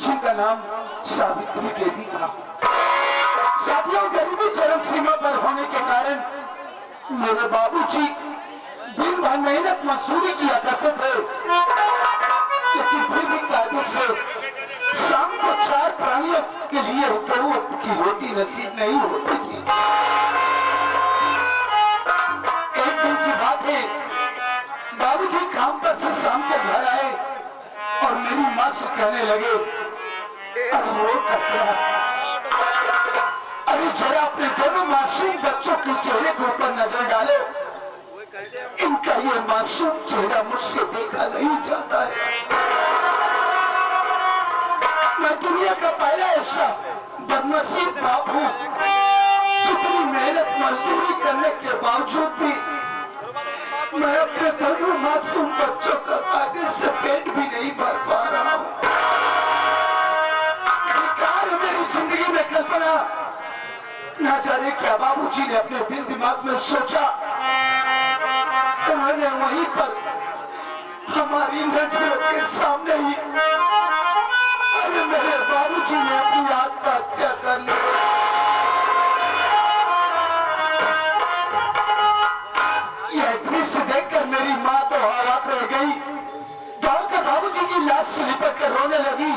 जिनका नाम सावित्री देवी था। साथियों, गरीबी चरम सीमा पर होने के कारण मेरे बाबूजी दिन भर मेहनत मजदूरी किया करते थे, लेकिन फिर भी कायदे से शाम को 4 प्राणियों के लिए दो वक्त की रोटी नसीब नहीं होती थी। एक दिन की बात है, बाबूजी काम पर से शाम को घर आए और मेरी माँ से कहने लगे, अरे वो कपड़ा, अरे जरा अपने दोनों मासूम बच्चों के चेहरे के ऊपर नजर डालो, इनका ये मासूम चेहरा मुझसे देखा नहीं जाता है। मैं दुनिया का पहला ऐसा बदनसीब बाप हूँ, कितनी मेहनत मजदूरी करने के बावजूद भी मैं अपने दोनों मासूम बच्चों का कायदे से पेट भी नहीं भर पा रहा हूँ। बेकार है मेरी जिंदगी में कल्पना। ना जाने क्या बाबूजी ने अपने दिल दिमाग में सोचा, उन्होंने वहीं पर हमारी नजरों के सामने ही अरे मेरे बाबूजी ने अपनी आत्महत्या कर ली। यह दृश्य देखकर मेरी माँ तो हैरान रह गई, दौड़कर बाबूजी की लाश से लिपट कर रोने लगी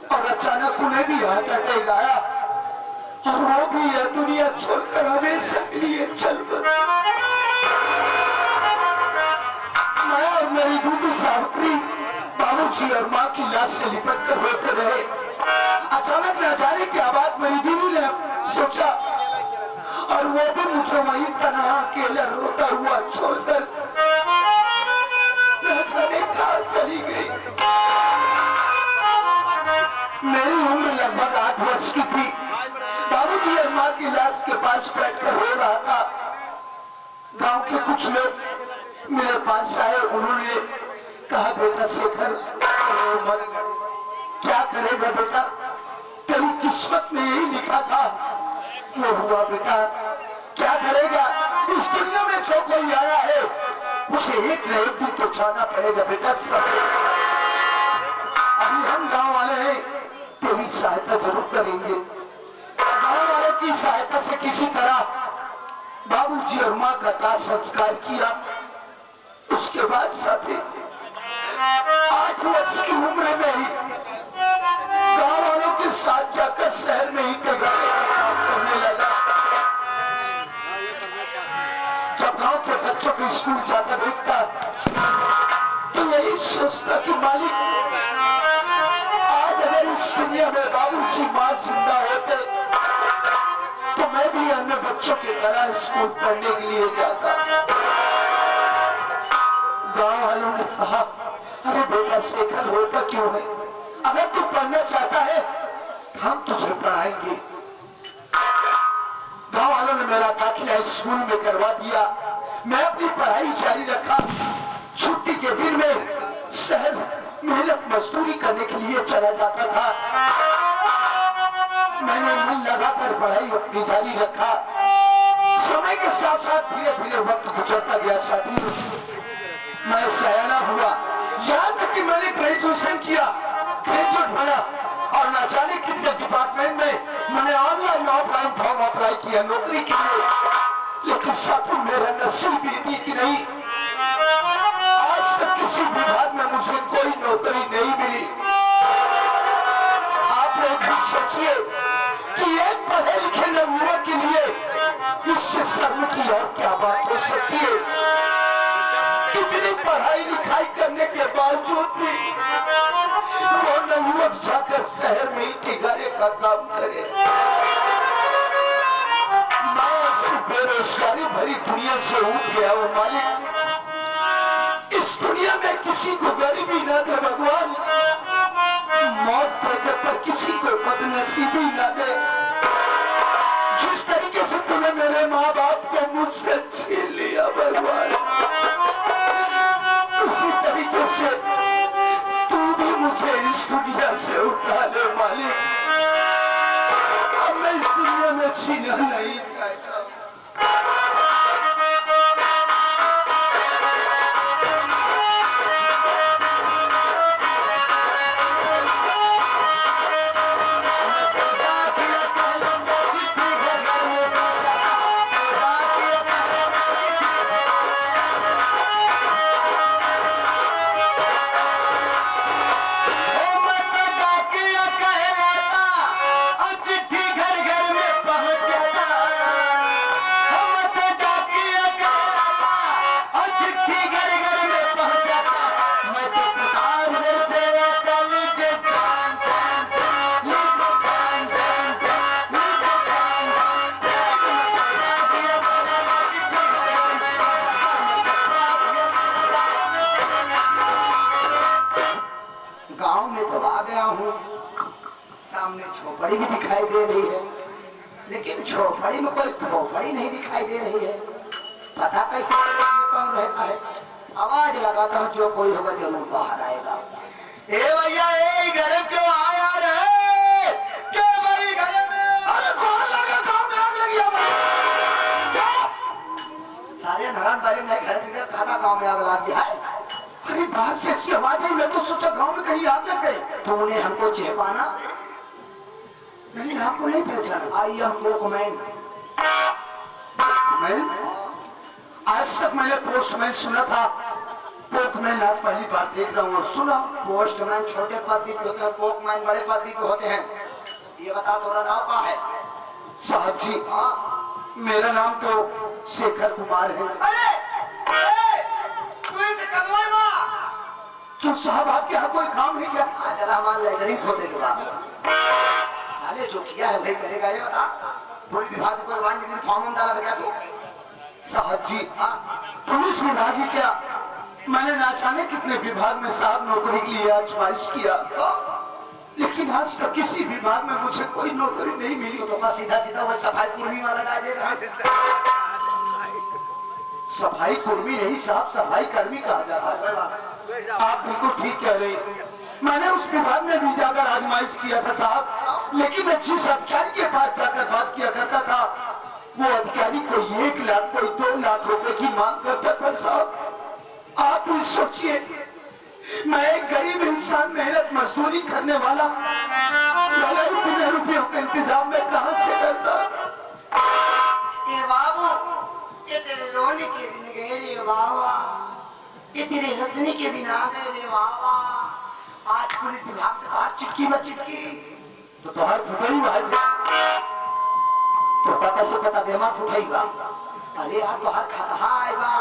और अचानक उन्हें भी हार्ट अटैक आया और वो भी यह दुनिया छोड़कर हमेशा के लिए चल बसी। मैं और मेरी दूधी सावित्री बाबूजी और माँ की लाश से लिपट कर रोते रहे। अचानक न जाने क्या बात मेरी दीदी ने सोचा और वो भी मुझे वहीं तनहा अकेला रोता हुआ छोड़कर न जाने कहाँ चली गई। मेरी उम्र लगभग 8 वर्ष की थी। बाबूजी और माँ की लाश के पास बैठकर रो रहा था। गांव के कुछ लोग मेरे पास आए, उन्होंने कहा, बेटा शेखर मत, क्या करेगा बेटा, तेरी किस्मत में यही लिखा था वो हुआ बेटा, क्या करेगा, इस दुनिया में जो कोई आया है उसे एक न एक दिन तो जाना पड़ेगा बेटा। सब अभी हम गांव वाले हैं, तेरी सहायता जरूर करेंगे। गांव वालों की सहायता से किसी तरह बाबूजी और माँ का दाह संस्कार किया। उसके बाद साथी 8 वर्ष की उम्र में ही गांव वालों के साथ जाकर शहर में ही बेगाने का काम करने लगा। जब गांव के बच्चों को स्कूल जाकर देखता तो यही सोचता कि मालिक, आज अगर इस दुनिया में बाबूजी माँ जिंदा होते तो मैं भी अन्य बच्चों की तरह स्कूल पढ़ने के लिए जाता। गांव वालों ने कहा, अरे बेटा शेखर रोता क्यों है, अगर तू पढ़ना चाहता है हम तुझे पढ़ाएंगे। गांव वालों ने मेरा दाखिला स्कूल में करवा दिया। मैं अपनी पढ़ाई जारी रखा। छुट्टी के दिन में शहर मेहनत मजदूरी करने के लिए चला जाता था। मैंने मन लगाकर पढ़ाई अपनी जारी रखा। समय के साथ साथ धीरे धीरे वक्त गुजरता गया। साथी, मैं सयाना हुआ, यहाँ तक कि मैंने ग्रेजुएशन किया, ग्रेजुएट बना और न जाने कितने डिपार्टमेंट में मैंने ऑनलाइन ऑफलाइन फॉर्म अप्लाई किया नौकरी के लिए, लेकिन साथी मेरा नसीब भी कि नहीं, आज तक किसी विभाग में मुझे कोई नौकरी नहीं मिली। आप लोग भी सोचिए कि एक पढ़े लिखे नवयुवक के लिए इससे शर्म की और क्या बात हो सकती है। कितनी पढ़ाई लिखाई करने के बावजूद भी वो नवयुवक जाकर शहर में ही ठिकाने का काम करे। मैं इस बेरोजगारी भरी दुनिया से उठ गया हूँ मालिक। इस दुनिया में किसी को गरीबी न दे भगवान, मौत देने पर किसी को बदनसीबी न दे। जिस तरीके से तूने मेरे माँ बाप को मुझसे छीन लिया भगवान, उसी तरीके से तू भी मुझे इस दुनिया से उठा ले मालिक। अब मैं इस दुनिया में छीना नहीं चाहता। आया हूँ। सामने झोपड़ी भी दिखाई दे रही है, लेकिन झोपड़ी में कोई खोपड़ी नहीं दिखाई दे रही है। पता कैसे इसमें कौन रहता है? आवाज लगाता हूँ, जो कोई होगा जरूर बाहर आएगा। ए भैया, ए घर क्यों आया रे? क्या भाई घर में? अरे कौन लगा? गाँव में आग लगी है। सारे नारायण भाई ने घर से खाना गाँव में आग लगी है। अरे बाहर से ऐसी आवाज आई, मैं तो सोचा गाँव में कहीं आग लग गई। तुमने हमको चेपाना नहीं, आपको नहीं पहचाना। I am Pokemon. आज तक मैंने पोस्टमैन सुना था, पोकमैन आज पहली बार देख रहा हूँ। और सुना, पोस्टमैन छोटे पद भी होते हैं, पोकमैन बड़े पद भी होते हैं। ये बता तोरा नाम क्या है? साहब जी, हाँ, मेरा नाम तो शेखर कुमार है। अरे तू इसे कमवाई माँ क्यों साहब? आपके यहाँ कोई काम है क्या? हाँ, चला हमारे लेटरिंग खोदे के बाद साले जो किया है वही करेगा। ये बता, पुलिस विभाग की कोई वारंट निकली, फॉर्म डाला था क्या तू? साहब जी, पुलिस विभाग ही क्या, मैंने ना जाने कितने विभाग में साहब नौकरी के लिए आजमाइश किया, लेकिन आज तक किसी विभाग में मुझे कोई नौकरी नहीं मिली। तो बस सीधा सीधा वही सफाई कुर्मी वाला डाल देगा। सफाई कुर्मी नहीं साहब, सफाई कर्मी कहा जाता है। आप बिल्कुल ठीक कह रहे हैं। मैंने उस विभाग में भी जाकर आजमाइश किया था साहब, लेकिन मैं जिस अधिकारी के पास जाकर बात किया करता था, वो अधिकारी कोई 1 लाख कोई 2 लाख रुपए की मांग करता था साहब। आप भी सोचिए, मैं एक गरीब इंसान, मेहनत मजदूरी करने वाला, बिना रुपयों का इंतजाम मैं कहां से करता? ए बाबू, ये तेरे रोने के दिन गए रे बाबा, ये तेरे हंसने के दिन आ गए रे बाबा। आज पुलिस विभाग से बाहर चिटकी में चिटकी तो तुहार फुटाई भाई तो पता से पता बेमार फुटाईगा। अरे यार तुहार खड़ा आएगा,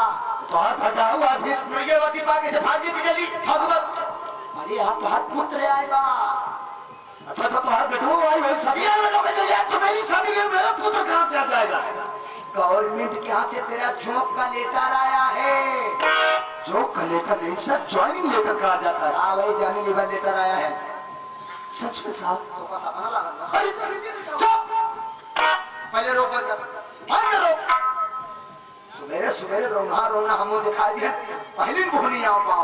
तुहार फटा हुआ फिर ये वाटी पाके से फाड़ दी जल्दी भगवत। अरे यार तुहार पुत्र आएगा। अच्छा तो तुहार बेटो आई वही सब यार बेटो के यार, तो मेरी शादी में मेरा पुत्र कहां से आ जाएगा? गवर्नमेंट के यहाँ से तेरा जॉब का लेटर आया है। जॉब का लेटर नहीं सर, ज्वाइनिंग लेटर कहा जाता है। हाँ भाई, ज्वाइनिंग लेटर आया है। सच में साहब? तो का सपना लगा। अरे चुप, पहले रोक कर बंद करो। सुबेरे सुबेरे रोना रोना हमको दिखाई दिया, पहले भूनी आओ पाओ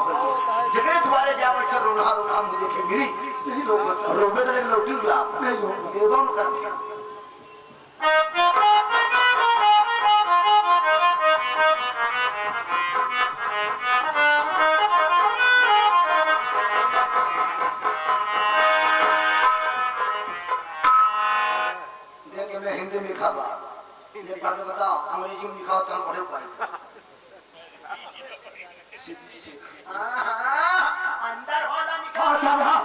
जगह तुम्हारे जाओ ऐसा रोना रोना मुझे के मिली नहीं। रोबे तो लौटी हुआ नहीं हो कर दिया। देख मैं हिंदी में लिखा हुआ, ये पढ़ के बताओ, अंग्रेजी में लिखा हो तो हम पढ़े पाए। अंदर वाला लिखा साहब,